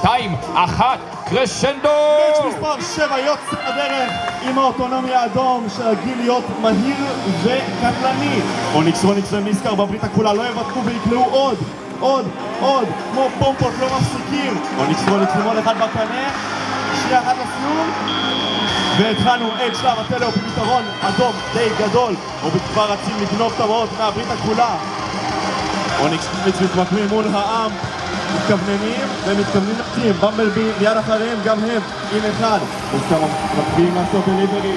2-1, קרשנדו! מאץ' מספר 7 יוצא לדרך עם האוטונומיה האדום של הגיל להיות מהיר וקטלני. אוניקס ומיסקר בברית הכחולה לא יוותרו ויקלעו עוד, כמו פומפות לא מפסיקים. אוניקס לימון אחד בקנה, שנייה אחת לסיום. והתחלנו את שלב הטלאופ, פתרון אדום די גדול, ובכבר רצים לגנוב את הבאות מהברית הכחולה. אוניקס מתמקמים מול העם, מתכוונים לקטים, במבלבי מיד אחריהם גם הם עם אחד. מסקר מקבילים לעשות דליברי.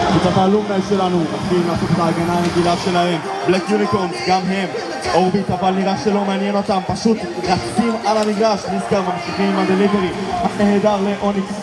קבוצת האלומני שלנו מקבילים לעשות את ההגנה הרגילה שלהם. בלק יוניקורנס גם הם. אורביט אבל נראה שלא מעניין אותם, פשוט רצים על המגרש. מסקר ממשיכים עם הדליברי נהדר לאוניקס.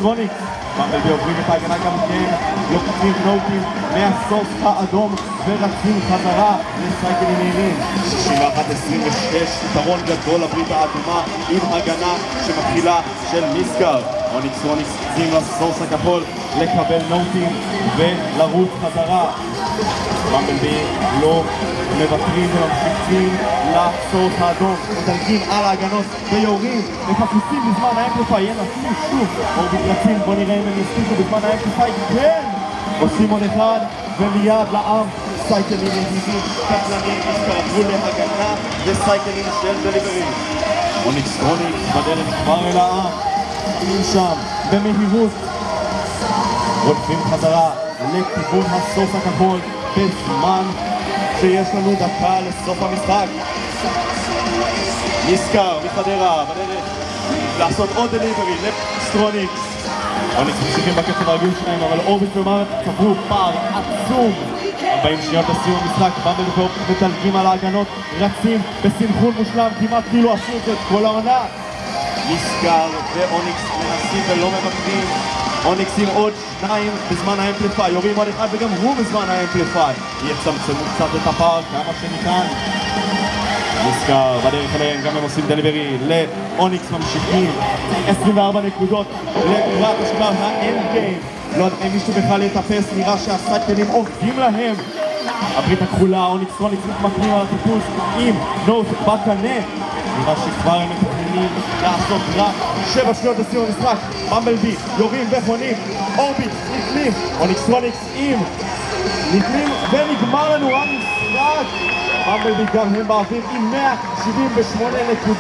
במבלבי עוברים את ההגנה גם כן, לוקחים נוטים מהסוף האדום ורצים חזרה לסייקלים מהירים. 61-26, יתרון גדול לברית האדומה עם הגנה שמתחילה של מיסקר. אוניקס צריכים לסורס הכחול לקבל נוטים ולרוץ חזרה. במבלבי לא מוותרים וממשיכים לסורס האדום, מדלגים על ההגנות ויורים, מפספסים בזמן האמפליפיי, ינסו שוב. אורביט רצים, בוא נראה אם הם יספיקו בזמן האמפליפיי, כן! עושים עוד אחד ומיד לעם סייקלים ידידים, קטלנים, יתקרבו להגנה וסייקלים של דליברי. אוניקס בדרך כבר אל העם, עמים שם במהירות, רודפים חזרה לכיוון הסוף הכחול בזמן שיש לנו דקה לסוף המשחק. מיסקר מחדרה בדרך לעשות עוד דליברי לסטרוניקס. אוניקס ממשיכים בקצב הרגיל שלהם, אבל אורביט ומארט קבעו פער עצום. 40 שניות לסיום המשחק, במבלבי ואורביט מדלגים על ההגנות, רצים בסנכרון מושלם, כמעט כאילו עשו את זה כל העונה. מיסקר ואוניקס מנסים ולא מוותרים. אוניקס עם עוד 2 בזמן האמפליפיי, יורים עוד אחד וגם הוא בזמן האמפליפיי. יצמצמו קצת את הפער כמה שניתן. מיסקר בדרך אליהם, גם הם עושים דליברי לאוניקס, ממשיכים 24 נקודות לקראת השלב האנד גיים. לא יודע אם מישהו בכלל יתאפס, נראה שהסייקלים עובדים להם. הברית הכחולה, אוניקס מתמקמים על הטיפוס עם נוט בקנה. נראה שכבר הם מתכננים לעשות רק 7 שניות לסיום המשחק. במבלבי יורים וחונים, אורביט נתלים, אוניקס עם נתלים ונגמר לנו המשחק. במבלבי גם הם באוויר עם 178 נקודות.